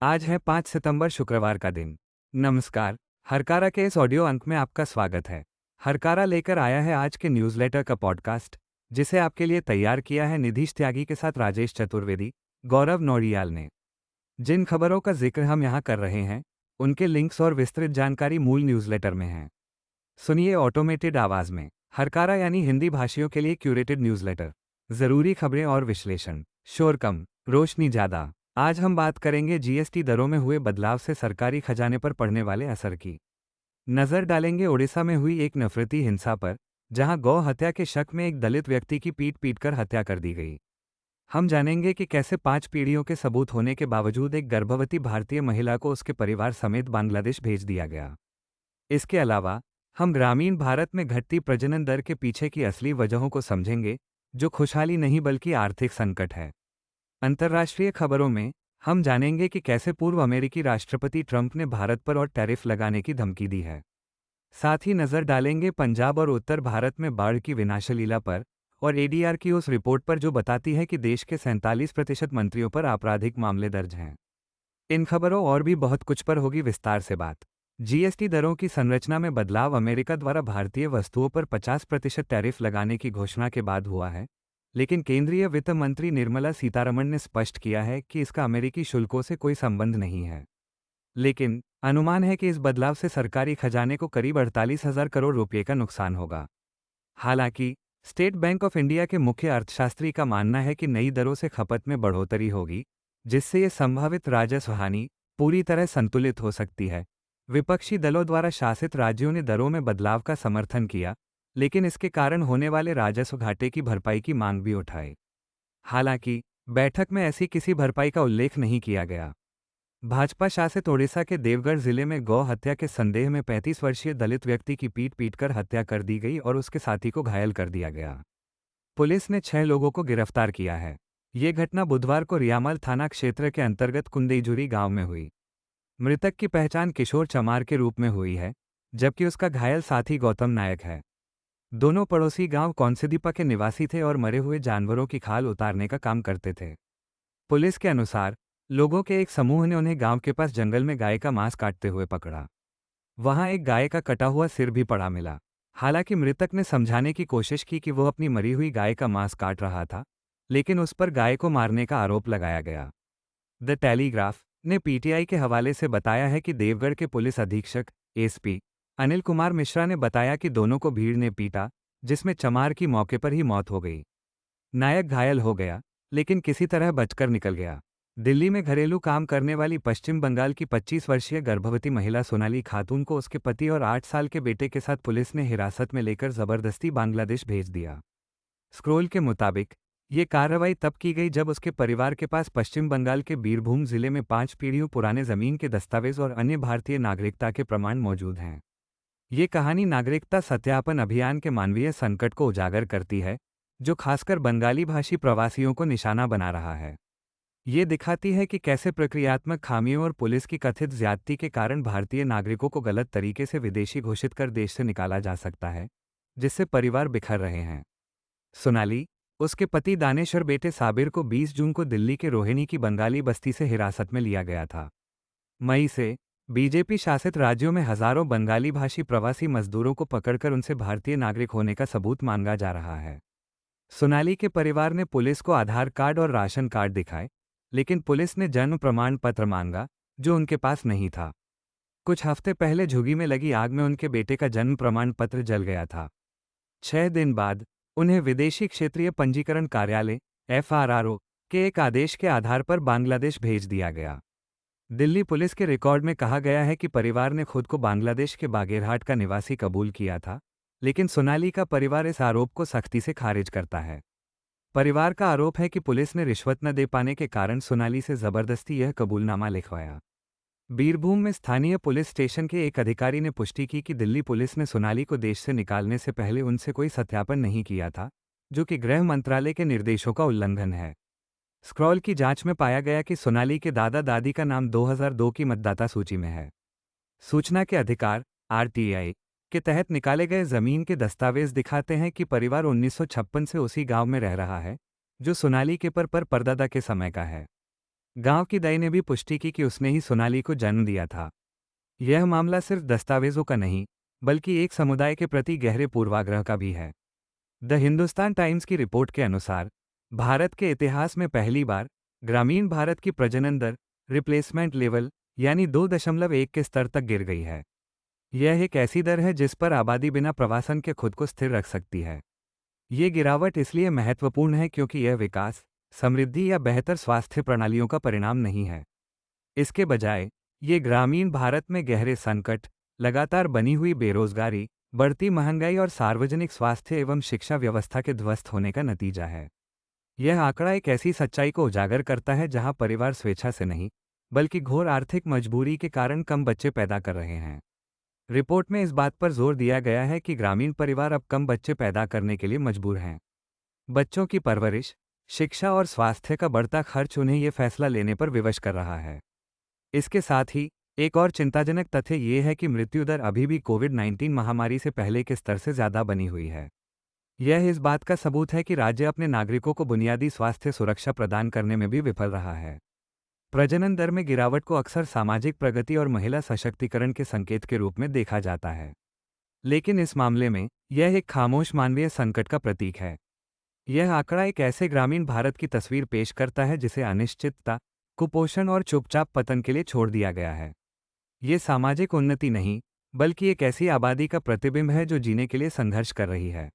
आज है 5 सितंबर शुक्रवार का दिन। नमस्कार। हरकारा के इस ऑडियो अंक में आपका स्वागत है। हरकारा लेकर आया है आज के न्यूज़लेटर का पॉडकास्ट, जिसे आपके लिए तैयार किया है निधीश त्यागी के साथ राजेश चतुर्वेदी, गौरव नौडियाल ने। जिन खबरों का जिक्र हम यहाँ कर रहे हैं, उनके लिंक्स और विस्तृत जानकारी मूल न्यूज़लेटर में है। सुनिए ऑटोमेटेड आवाज़ में। हरकारा यानी हिंदी भाषियों के लिए क्यूरेटेड न्यूज़लेटर। ज़रूरी खबरें और विश्लेषण। शोर कम, रोशनी ज़्यादा। आज हम बात करेंगे जीएसटी दरों में हुए बदलाव से सरकारी खजाने पर पड़ने वाले असर की। नज़र डालेंगे ओडिशा में हुई एक नफरती हिंसा पर, जहां गौ हत्या के शक में एक दलित व्यक्ति की पीट पीटकर हत्या कर दी गई। हम जानेंगे कि कैसे 5 पीढ़ियों के सबूत होने के बावजूद एक गर्भवती भारतीय महिला को उसके परिवार समेत बांग्लादेश भेज दिया गया। इसके अलावा हम ग्रामीण भारत में घटती प्रजनन दर के पीछे की असली वजहों को समझेंगे, जो खुशहाली नहीं बल्कि आर्थिक संकट है। अंतर्राष्ट्रीय खबरों में हम जानेंगे कि कैसे पूर्व अमेरिकी राष्ट्रपति ट्रंप ने भारत पर और टैरिफ लगाने की धमकी दी है। साथ ही नजर डालेंगे पंजाब और उत्तर भारत में बाढ़ की विनाशलीला पर और एडीआर की उस रिपोर्ट पर जो बताती है कि देश के 47% मंत्रियों पर आपराधिक मामले दर्ज हैं। इन खबरों और भी बहुत कुछ पर होगी विस्तार से बात। जीएसटी दरों की संरचना में बदलाव अमेरिका द्वारा भारतीय वस्तुओं पर 50% टैरिफ लगाने की घोषणा के बाद हुआ है, लेकिन केंद्रीय वित्त मंत्री निर्मला सीतारमण ने स्पष्ट किया है कि इसका अमेरिकी शुल्कों से कोई संबंध नहीं है। लेकिन अनुमान है कि इस बदलाव से सरकारी खजाने को करीब 48,000 करोड़ रुपये का नुकसान होगा। हालांकि स्टेट बैंक ऑफ इंडिया के मुख्य अर्थशास्त्री का मानना है कि नई दरों से खपत में बढ़ोतरी होगी, जिससे ये संभावित राजस्व हानि पूरी तरह संतुलित हो सकती है। विपक्षी दलों द्वारा शासित राज्यों ने दरों में बदलाव का समर्थन किया, लेकिन इसके कारण होने वाले राजस्व घाटे की भरपाई की मांग भी उठाई। हालांकि बैठक में ऐसी किसी भरपाई का उल्लेख नहीं किया गया। भाजपा शासित ओडिशा के देवगढ़ जिले में गौ हत्या के संदेह में 35 वर्षीय दलित व्यक्ति की पीट पीटकर हत्या कर दी गई और उसके साथी को घायल कर दिया गया। पुलिस ने 6 लोगों को गिरफ्तार किया है। ये घटना बुधवार को रियामल थाना क्षेत्र के अंतर्गत कुंदेजुरी गांव में हुई। मृतक की पहचान किशोर चमार के रूप में हुई है, जबकि उसका घायल साथी गौतम नायक है। दोनों पड़ोसी गांव कौनसीदीपा के निवासी थे और मरे हुए जानवरों की खाल उतारने का काम करते थे। पुलिस के अनुसार लोगों के एक समूह ने उन्हें गांव के पास जंगल में गाय का मांस काटते हुए पकड़ा। वहां एक गाय का कटा हुआ सिर भी पड़ा मिला। हालांकि मृतक ने समझाने की कोशिश की कि वो अपनी मरी हुई गाय का मांस काट रहा था, लेकिन उस पर गाय को मारने का आरोप लगाया गया। द टेलीग्राफ ने पीटीआई के हवाले से बताया है कि देवगढ़ के पुलिस अधीक्षक एसपी अनिल कुमार मिश्रा ने बताया कि दोनों को भीड़ ने पीटा, जिसमें चमार की मौके पर ही मौत हो गई। नायक घायल हो गया, लेकिन किसी तरह बचकर निकल गया। दिल्ली में घरेलू काम करने वाली पश्चिम बंगाल की 25 वर्षीय गर्भवती महिला सोनाली खातून को उसके पति और 8 साल के बेटे के साथ पुलिस ने हिरासत में लेकर जबरदस्ती बांग्लादेश भेज दिया। स्क्रोल के मुताबिक ये कार्रवाई तब की गई जब उसके परिवार के पास पश्चिम बंगाल के बीरभूम जिले में 5 पीढ़ियों पुराने जमीन के दस्तावेज और अन्य भारतीय नागरिकता के प्रमाण मौजूद हैं। ये कहानी नागरिकता सत्यापन अभियान के मानवीय संकट को उजागर करती है, जो खासकर बंगाली भाषी प्रवासियों को निशाना बना रहा है। ये दिखाती है कि कैसे प्रक्रियात्मक खामियों और पुलिस की कथित ज्यादती के कारण भारतीय नागरिकों को गलत तरीके से विदेशी घोषित कर देश से निकाला जा सकता है, जिससे परिवार बिखर रहे हैं। सोनाली, उसके पति दानेश और बेटे साबिर को 20 जून को दिल्ली के रोहिणी की बंगाली बस्ती से हिरासत में लिया गया था। मई से बीजेपी शासित राज्यों में हजारों बंगाली भाषी प्रवासी मजदूरों को पकड़कर उनसे भारतीय नागरिक होने का सबूत मांगा जा रहा है। सोनाली के परिवार ने पुलिस को आधार कार्ड और राशन कार्ड दिखाए, लेकिन पुलिस ने जन्म प्रमाण पत्र मांगा, जो उनके पास नहीं था। कुछ हफ्ते पहले झुग्गी में लगी आग में उनके बेटे का जन्म प्रमाण पत्र जल गया था। 6 दिन बाद उन्हें विदेशी क्षेत्रीय पंजीकरण कार्यालय एफआरआरओ के एक आदेश के आधार पर बांग्लादेश भेज दिया गया। दिल्ली पुलिस के रिकॉर्ड में कहा गया है कि परिवार ने खुद को बांग्लादेश के बागेरहाट का निवासी कबूल किया था, लेकिन सोनाली का परिवार इस आरोप को सख्ती से खारिज करता है। परिवार का आरोप है कि पुलिस ने रिश्वत न दे पाने के कारण सोनाली से जबरदस्ती यह कबूलनामा लिखवाया। बीरभूम में स्थानीय पुलिस स्टेशन के एक अधिकारी ने पुष्टि की कि दिल्ली पुलिस ने सोनाली को देश से निकालने से पहले उनसे कोई सत्यापन नहीं किया था, जो कि गृह मंत्रालय के निर्देशों का उल्लंघन है। स्क्रॉल की जांच में पाया गया कि सोनाली के दादा दादी का नाम 2002 की मतदाता सूची में है। सूचना के अधिकार आरटीआई के तहत निकाले गए जमीन के दस्तावेज दिखाते हैं कि परिवार 1956 से उसी गांव में रह रहा है, जो सोनाली के पर परदादा के समय का है। गांव की दाई ने भी पुष्टि की कि उसने ही सोनाली को जन्म दिया था। यह मामला सिर्फ दस्तावेजों का नहीं, बल्कि एक समुदाय के प्रति गहरे पूर्वाग्रह का भी है। द हिंदुस्तान टाइम्स की रिपोर्ट के अनुसार भारत के इतिहास में पहली बार ग्रामीण भारत की प्रजनन दर रिप्लेसमेंट लेवल यानी 2.1 के स्तर तक गिर गई है। यह एक ऐसी दर है जिस पर आबादी बिना प्रवासन के खुद को स्थिर रख सकती है। ये गिरावट इसलिए महत्वपूर्ण है क्योंकि यह विकास, समृद्धि या बेहतर स्वास्थ्य प्रणालियों का परिणाम नहीं है। इसके बजाय ये ग्रामीण भारत में गहरे संकट, लगातार बनी हुई बेरोजगारी, बढ़ती महंगाई और सार्वजनिक स्वास्थ्य एवं शिक्षा व्यवस्था के ध्वस्त होने का नतीजा है। यह आंकड़ा एक ऐसी सच्चाई को उजागर करता है जहां परिवार स्वेच्छा से नहीं, बल्कि घोर आर्थिक मजबूरी के कारण कम बच्चे पैदा कर रहे हैं। रिपोर्ट में इस बात पर जोर दिया गया है कि ग्रामीण परिवार अब कम बच्चे पैदा करने के लिए मजबूर हैं। बच्चों की परवरिश, शिक्षा और स्वास्थ्य का बढ़ता खर्च उन्हें यह फैसला लेने पर विवश कर रहा है। इसके साथ ही एक और चिंताजनक तथ्य ये है कि मृत्यु दर अभी भी कोविड-19 महामारी से पहले के स्तर से ज्यादा बनी हुई है। यह इस बात का सबूत है कि राज्य अपने नागरिकों को बुनियादी स्वास्थ्य सुरक्षा प्रदान करने में भी विफल रहा है। प्रजनन दर में गिरावट को अक्सर सामाजिक प्रगति और महिला सशक्तिकरण के संकेत के रूप में देखा जाता है, लेकिन इस मामले में यह एक खामोश मानवीय संकट का प्रतीक है। यह आंकड़ा एक ऐसे ग्रामीण भारत की तस्वीर पेश करता है जिसे अनिश्चितता, कुपोषण और चुपचाप पतन के लिए छोड़ दिया गया है। ये सामाजिक उन्नति नहीं, बल्कि एक ऐसी आबादी का प्रतिबिंब है जो जीने के लिए संघर्ष कर रही है।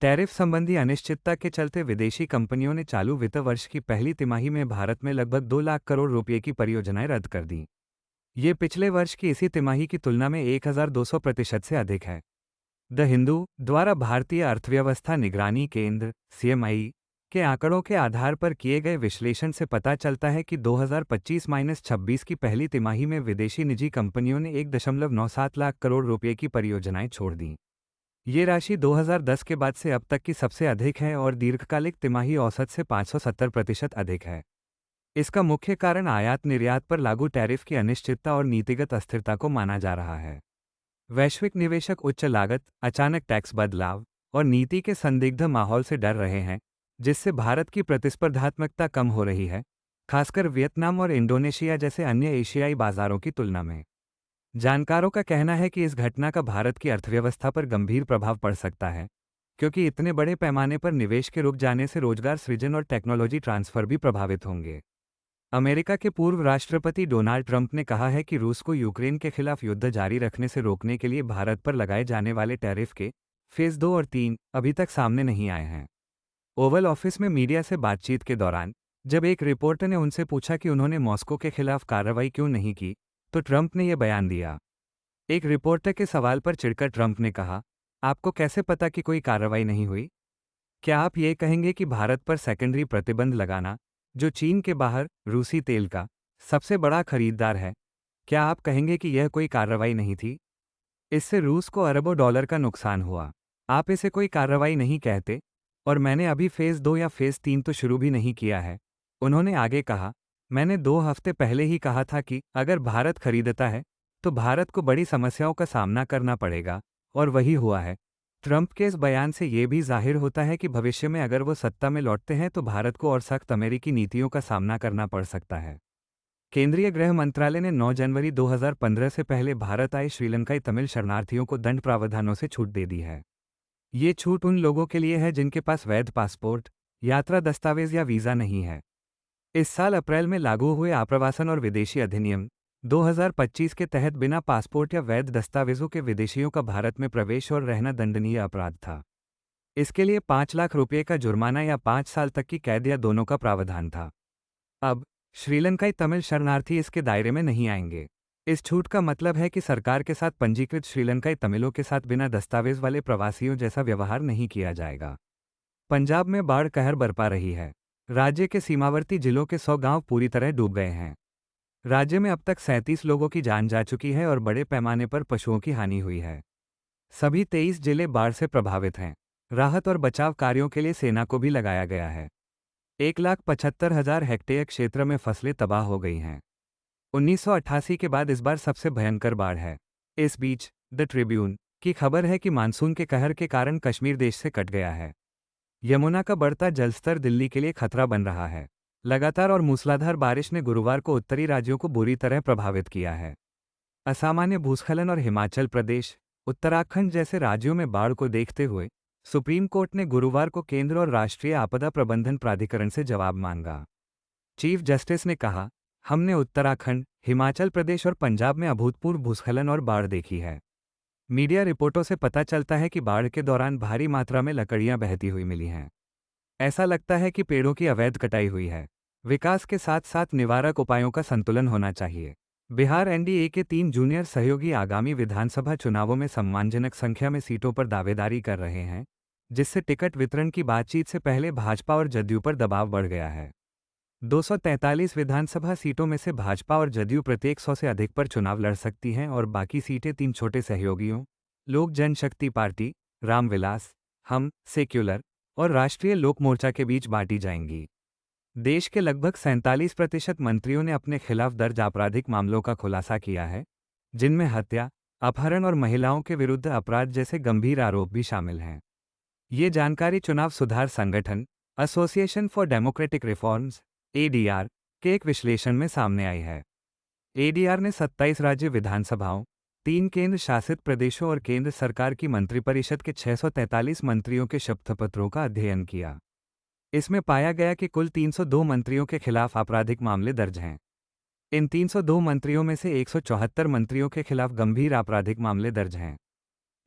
टैरिफ संबंधी अनिश्चितता के चलते विदेशी कंपनियों ने चालू वित्त वर्ष की पहली तिमाही में भारत में लगभग 2 लाख करोड़ रुपए की परियोजनाएं रद्द कर दी। ये पिछले वर्ष की इसी तिमाही की तुलना में 1200% से अधिक है। द हिंदू द्वारा भारतीय अर्थव्यवस्था निगरानी केंद्र (सीएमआई) के आंकड़ों के आधार पर किए गए विश्लेषण से पता चलता है कि 2025-26 की पहली तिमाही में विदेशी निजी कंपनियों ने 1.97 लाख करोड़ रुपए की परियोजनाएं छोड़ दी। ये राशि 2010 के बाद से अब तक की सबसे अधिक है और दीर्घकालिक तिमाही औसत से 570% अधिक है। इसका मुख्य कारण आयात निर्यात पर लागू टैरिफ की अनिश्चितता और नीतिगत अस्थिरता को माना जा रहा है। वैश्विक निवेशक उच्च लागत, अचानक टैक्स बदलाव और नीति के संदिग्ध माहौल से डर रहे हैं, जिससे भारत की प्रतिस्पर्धात्मकता कम हो रही है, खासकर वियतनाम और इंडोनेशिया जैसे अन्य एशियाई बाजारों की तुलना में। जानकारों का कहना है कि इस घटना का भारत की अर्थव्यवस्था पर गंभीर प्रभाव पड़ सकता है, क्योंकि इतने बड़े पैमाने पर निवेश के रुक जाने से रोजगार सृजन और टेक्नोलॉजी ट्रांसफर भी प्रभावित होंगे। अमेरिका के पूर्व राष्ट्रपति डोनाल्ड ट्रंप ने कहा है कि रूस को यूक्रेन के खिलाफ युद्ध जारी रखने से रोकने के लिए भारत पर लगाए जाने वाले टैरिफ के फेज 2 और 3 अभी तक सामने नहीं आए हैं। ओवल ऑफिस में मीडिया से बातचीत के दौरान जब एक रिपोर्टर ने उनसे पूछा कि उन्होंने मॉस्को के खिलाफ कार्रवाई क्यों नहीं की, तो ट्रंप ने यह बयान दिया। एक रिपोर्टर के सवाल पर चिढ़कर ट्रंप ने कहा, आपको कैसे पता कि कोई कार्रवाई नहीं हुई? क्या आप ये कहेंगे कि भारत पर सेकेंडरी प्रतिबंध लगाना, जो चीन के बाहर रूसी तेल का सबसे बड़ा खरीदार है, क्या आप कहेंगे कि यह कोई कार्रवाई नहीं थी? इससे रूस को अरबों डॉलर का नुकसान हुआ। आप इसे कोई कार्रवाई नहीं कहते, और मैंने अभी फेज 2 या फेज 3 तो शुरू भी नहीं किया है। उन्होंने आगे कहा, मैंने 2 हफ्ते पहले ही कहा था कि अगर भारत खरीदता है तो भारत को बड़ी समस्याओं का सामना करना पड़ेगा, और वही हुआ है। ट्रंप के इस बयान से ये भी जाहिर होता है कि भविष्य में अगर वो सत्ता में लौटते हैं तो भारत को और सख्त अमेरिकी नीतियों का सामना करना पड़ सकता है। केंद्रीय गृह मंत्रालय ने 9 जनवरी 2015 से पहले भारत आए श्रीलंकाई तमिल शरणार्थियों को दंड प्रावधानों से छूट दे दी है। ये छूट उन लोगों के लिए है जिनके पास वैध पासपोर्ट, यात्रा दस्तावेज या वीज़ा नहीं है। इस साल अप्रैल में लागू हुए आप्रवासन और विदेशी अधिनियम 2025 के तहत बिना पासपोर्ट या वैध दस्तावेजों के विदेशियों का भारत में प्रवेश और रहना दंडनीय अपराध था। इसके लिए 5 लाख रुपये का जुर्माना या 5 साल तक की कैद या दोनों का प्रावधान था। अब श्रीलंकाई तमिल शरणार्थी इसके दायरे में नहीं आएंगे। इस छूट का मतलब है कि सरकार के साथ पंजीकृत श्रीलंकाई तमिलों के साथ बिना दस्तावेज वाले प्रवासियों जैसा व्यवहार नहीं किया जाएगा। पंजाब में बाढ़ कहर बरपा रही है। राज्य के सीमावर्ती जिलों के 100 गांव पूरी तरह डूब गए हैं। राज्य में अब तक 37 लोगों की जान जा चुकी है और बड़े पैमाने पर पशुओं की हानि हुई है। सभी 23 जिले बाढ़ से प्रभावित हैं। राहत और बचाव कार्यों के लिए सेना को भी लगाया गया है। 1,75,000 हेक्टेयर क्षेत्र में फसलें तबाह हो गई हैं। 1988 के बाद इस बार सबसे भयंकर बाढ़ है। इस बीच द ट्रिब्यून की खबर है कि मानसून के कहर के कारण कश्मीर देश से कट गया है। यमुना का बढ़ता जलस्तर दिल्ली के लिए खतरा बन रहा है। लगातार और मूसलाधार बारिश ने गुरुवार को उत्तरी राज्यों को बुरी तरह प्रभावित किया है। असामान्य भूस्खलन और हिमाचल प्रदेश, उत्तराखंड जैसे राज्यों में बाढ़ को देखते हुए सुप्रीम कोर्ट ने गुरुवार को केंद्र और राष्ट्रीय आपदा प्रबंधन प्राधिकरण से जवाब मांगा। चीफ जस्टिस ने कहा, हमने उत्तराखंड, हिमाचल प्रदेश और पंजाब में अभूतपूर्व भूस्खलन और बाढ़ देखी है। मीडिया रिपोर्टों से पता चलता है कि बाढ़ के दौरान भारी मात्रा में लकड़ियां बहती हुई मिली हैं। ऐसा लगता है कि पेड़ों की अवैध कटाई हुई है। विकास के साथ साथ निवारक उपायों का संतुलन होना चाहिए। बिहार एनडीए के 3 जूनियर सहयोगी आगामी विधानसभा चुनावों में सम्मानजनक संख्या में सीटों पर दावेदारी कर रहे हैं, जिससे टिकट वितरण की बातचीत से पहले भाजपा और जदयू पर दबाव बढ़ गया है। 243 विधानसभा सीटों में से भाजपा और जदयू प्रत्येक 100 से अधिक पर चुनाव लड़ सकती हैं और बाकी सीटें 3 छोटे सहयोगियों, लोक जनशक्ति पार्टी, रामविलास, हम, सेक्युलर और राष्ट्रीय लोक मोर्चा के बीच बांटी जाएंगी। देश के लगभग 47% मंत्रियों ने अपने खिलाफ दर्ज आपराधिक मामलों का खुलासा किया है, जिनमें हत्या, अपहरण और महिलाओं के विरुद्ध अपराध जैसे गंभीर आरोप भी शामिल हैं। ये जानकारी चुनाव सुधार संगठन, association for democratic reforms, ADR, के एक विश्लेषण में सामने आई है। एडीआर ने 27 राज्य विधानसभाओं, 3 केंद्र शासित प्रदेशों और केंद्र सरकार की मंत्रिपरिषद के 643 मंत्रियों के शपथपत्रों का अध्ययन किया। इसमें पाया गया कि कुल 302 मंत्रियों के खिलाफ आपराधिक मामले दर्ज हैं। इन 302 मंत्रियों में से 174 मंत्रियों के खिलाफ गंभीर आपराधिक मामले दर्ज हैं।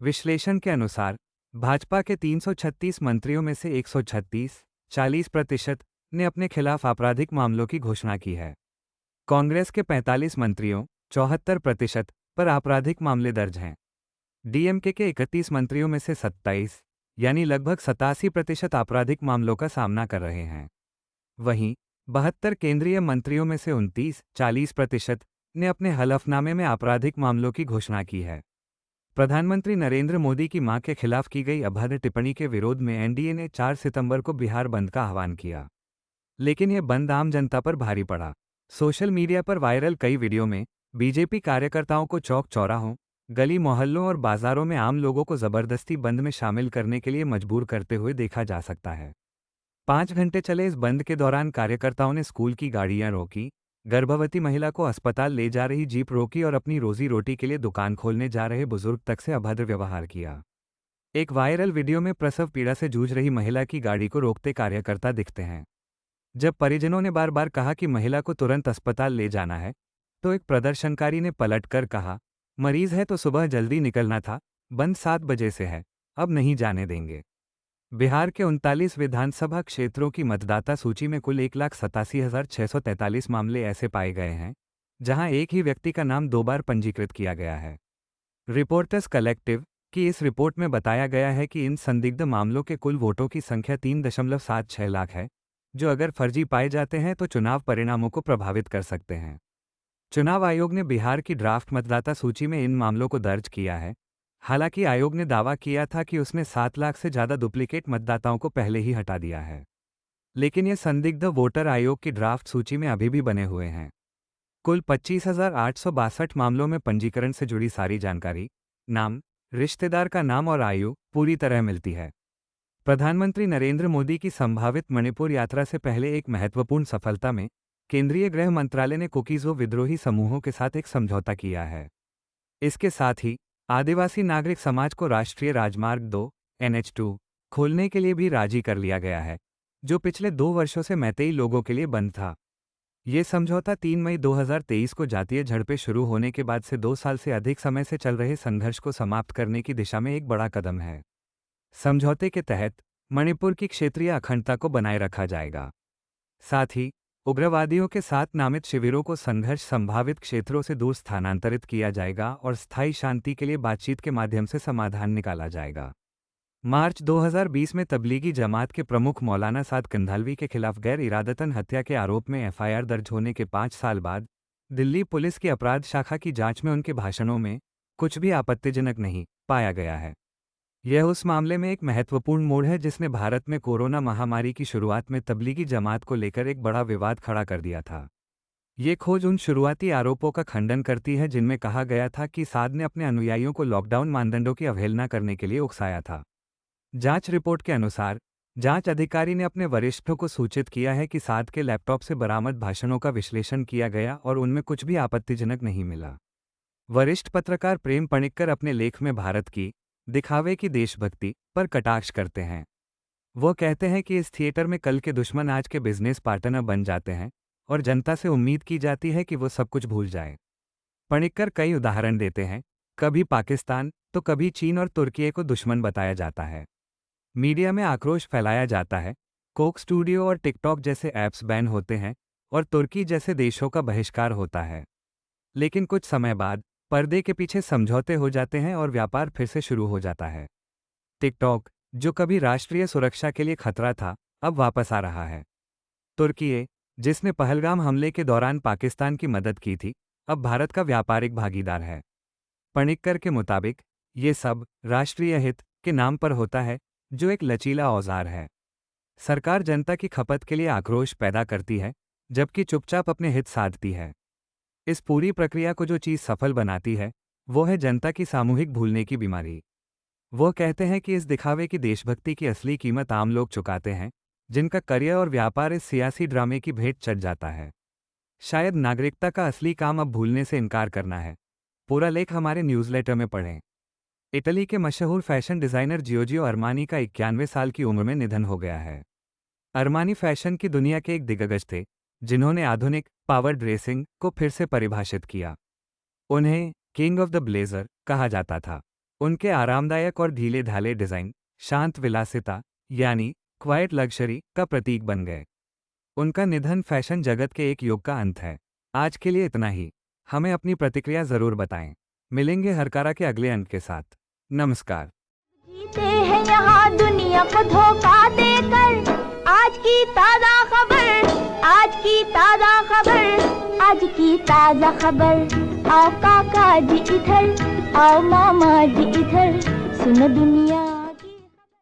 विश्लेषण के अनुसार भाजपा के 336 मंत्रियों में से 136, 40% ने अपने खिलाफ आपराधिक मामलों की घोषणा की है। कांग्रेस के 45 मंत्रियों, 74% पर आपराधिक मामले दर्ज हैं। डीएमके के 31 मंत्रियों में से 27, यानी लगभग 87% आपराधिक मामलों का सामना कर रहे हैं। वहीं 72 केंद्रीय मंत्रियों में से 29, 40% ने अपने हलफनामे में आपराधिक मामलों की घोषणा की है। प्रधानमंत्री नरेंद्र मोदी की मां के खिलाफ की गई अभद्र टिप्पणी के विरोध में एनडीए ने 4 सितंबर को बिहार बंद का आह्वान किया, लेकिन यह बंद आम जनता पर भारी पड़ा। सोशल मीडिया पर वायरल कई वीडियो में बीजेपी कार्यकर्ताओं को चौक चौराहों, गली मोहल्लों और बाजारों में आम लोगों को जबरदस्ती बंद में शामिल करने के लिए मजबूर करते हुए देखा जा सकता है। 5 घंटे चले इस बंद के दौरान कार्यकर्ताओं ने स्कूल की गाड़ियां रोकी, गर्भवती महिला को अस्पताल ले जा रही जीप रोकी और अपनी रोजी रोटी के लिए दुकान खोलने जा रहे बुजुर्ग तक से अभद्र व्यवहार किया। एक वायरल वीडियो में प्रसव पीड़ा से जूझ रही महिला की गाड़ी को रोकते कार्यकर्ता दिखते हैं। जब परिजनों ने बार बार कहा कि महिला को तुरंत अस्पताल ले जाना है, तो एक प्रदर्शनकारी ने पलटकर कहा, मरीज है तो सुबह जल्दी निकलना था, बंद 7 बजे से है, अब नहीं जाने देंगे। बिहार के 39 विधानसभा क्षेत्रों की मतदाता सूची में कुल 1,87,643 मामले ऐसे पाए गए हैं, जहां एक ही व्यक्ति का नाम 2 बार पंजीकृत किया गया है। रिपोर्टर्स कलेक्टिव की इस रिपोर्ट में बताया गया है कि इन संदिग्ध मामलों के कुल वोटों की संख्या 3.76 लाख है, जो अगर फर्जी पाए जाते हैं तो चुनाव परिणामों को प्रभावित कर सकते हैं। चुनाव आयोग ने बिहार की ड्राफ्ट मतदाता सूची में इन मामलों को दर्ज किया है। हालांकि आयोग ने दावा किया था कि उसने 7 लाख से ज़्यादा डुप्लीकेट मतदाताओं को पहले ही हटा दिया है, लेकिन ये संदिग्ध वोटर आयोग की ड्राफ्ट सूची में अभी भी बने हुए हैं। कुल 25,862 मामलों में पंजीकरण से जुड़ी सारी जानकारी, नाम, रिश्तेदार का नाम और आयु पूरी तरह मिलती है। प्रधानमंत्री नरेंद्र मोदी की संभावित मणिपुर यात्रा से पहले एक महत्वपूर्ण सफलता में केंद्रीय गृह मंत्रालय ने कुकीज़ो विद्रोही समूहों के साथ एक समझौता किया है। इसके साथ ही आदिवासी नागरिक समाज को राष्ट्रीय राजमार्ग 2 NH2 खोलने के लिए भी राजी कर लिया गया है, जो पिछले 2 वर्षों से मैतेई लोगों के लिए बंद था। ये समझौता 3 मई 2023 को जातीय झड़पें शुरू होने के बाद से 2 साल से अधिक समय से चल रहे संघर्ष को समाप्त करने की दिशा में एक बड़ा कदम है। समझौते के तहत मणिपुर की क्षेत्रीय अखंडता को बनाए रखा जाएगा। साथ ही उग्रवादियों के साथ नामित शिविरों को संघर्ष संभावित क्षेत्रों से दूर स्थानांतरित किया जाएगा और स्थायी शांति के लिए बातचीत के माध्यम से समाधान निकाला जाएगा। मार्च 2020 में तबलीगी जमात के प्रमुख मौलाना साद कंधालवी के खिलाफ गैर इरादतन हत्या के आरोप में FIR दर्ज होने के 5 साल बाद दिल्ली पुलिस की अपराध शाखा की जांच में उनके भाषणों में कुछ भी आपत्तिजनक नहीं पाया गया है। यह उस मामले में एक महत्वपूर्ण मोड़ है जिसने भारत में कोरोना महामारी की शुरुआत में तबलीगी जमात को लेकर एक बड़ा विवाद खड़ा कर दिया था। ये खोज उन शुरुआती आरोपों का खंडन करती है जिनमें कहा गया था कि साद ने अपने अनुयायियों को लॉकडाउन मानदंडों की अवहेलना करने के लिए उकसाया था। जांच रिपोर्ट के अनुसार जांच अधिकारी ने अपने वरिष्ठों को सूचित किया है कि साथ के लैपटॉप से बरामद भाषणों का विश्लेषण किया गया और उनमें कुछ भी आपत्तिजनक नहीं मिला। वरिष्ठ पत्रकार प्रेम पणिक्कर अपने लेख में भारत की दिखावे की देशभक्ति पर कटाक्ष करते हैं। वो कहते हैं कि इस थिएटर में कल के दुश्मन आज के बिजनेस पार्टनर बन जाते हैं और जनता से उम्मीद की जाती है कि वो सब कुछ भूल जाए। पणिक्कर कई उदाहरण देते हैं, कभी पाकिस्तान तो कभी चीन और तुर्की को दुश्मन बताया जाता है। मीडिया में आक्रोश फैलाया जाता है, कोक स्टूडियो और टिकटॉक जैसे ऐप्स बैन होते हैं और तुर्की जैसे देशों का बहिष्कार होता है। लेकिन कुछ समय बाद पर्दे के पीछे समझौते हो जाते हैं और व्यापार फिर से शुरू हो जाता है। टिकटॉक, जो कभी राष्ट्रीय सुरक्षा के लिए खतरा था, अब वापस आ रहा है। तुर्की, जिसने पहलगाम हमले के दौरान पाकिस्तान की मदद की थी, अब भारत का व्यापारिक भागीदार है। पणिक्कर के मुताबिक ये सब राष्ट्रीय हित के नाम पर होता है, जो एक लचीला औजार है। सरकार जनता की खपत के लिए आक्रोश पैदा करती है, जबकि चुपचाप अपने हित साधती है। इस पूरी प्रक्रिया को जो चीज़ सफल बनाती है, वो है जनता की सामूहिक भूलने की बीमारी। वो कहते हैं कि इस दिखावे की देशभक्ति की असली कीमत आम लोग चुकाते हैं, जिनका करियर और व्यापार इस सियासी ड्रामे की भेंट चढ़ जाता है। शायद नागरिकता का असली काम अब भूलने से इनकार करना है। पूरा लेख हमारे न्यूज़लेटर में पढ़ें। इटली के मशहूर फैशन डिज़ाइनर जियोर्जियो अरमानी का 91 साल की उम्र में निधन हो गया है। अरमानी फैशन की दुनिया के एक दिग्गज थे, जिन्होंने आधुनिक पावर ड्रेसिंग को फिर से परिभाषित किया। उन्हें किंग ऑफ द ब्लेजर कहा जाता था। उनके आरामदायक और ढीले-ढाले डिज़ाइन शांत विलासिता यानी क्वाइट लग्जरी का प्रतीक बन गए। उनका निधन फैशन जगत के एक युग का अंत है। आज के लिए इतना ही। हमें अपनी प्रतिक्रिया ज़रूर बताएं। मिलेंगे हरकारा के अगले अंक के साथ। नमस्कार। जीते हैं यहाँ दुनिया को धोखा देकर। आज की ताज़ा खबर, आज की ताज़ा खबर, आज की ताज़ा खबर। आओ काका जी इधर, आओ मामा जी इधर, सुनो दुनिया।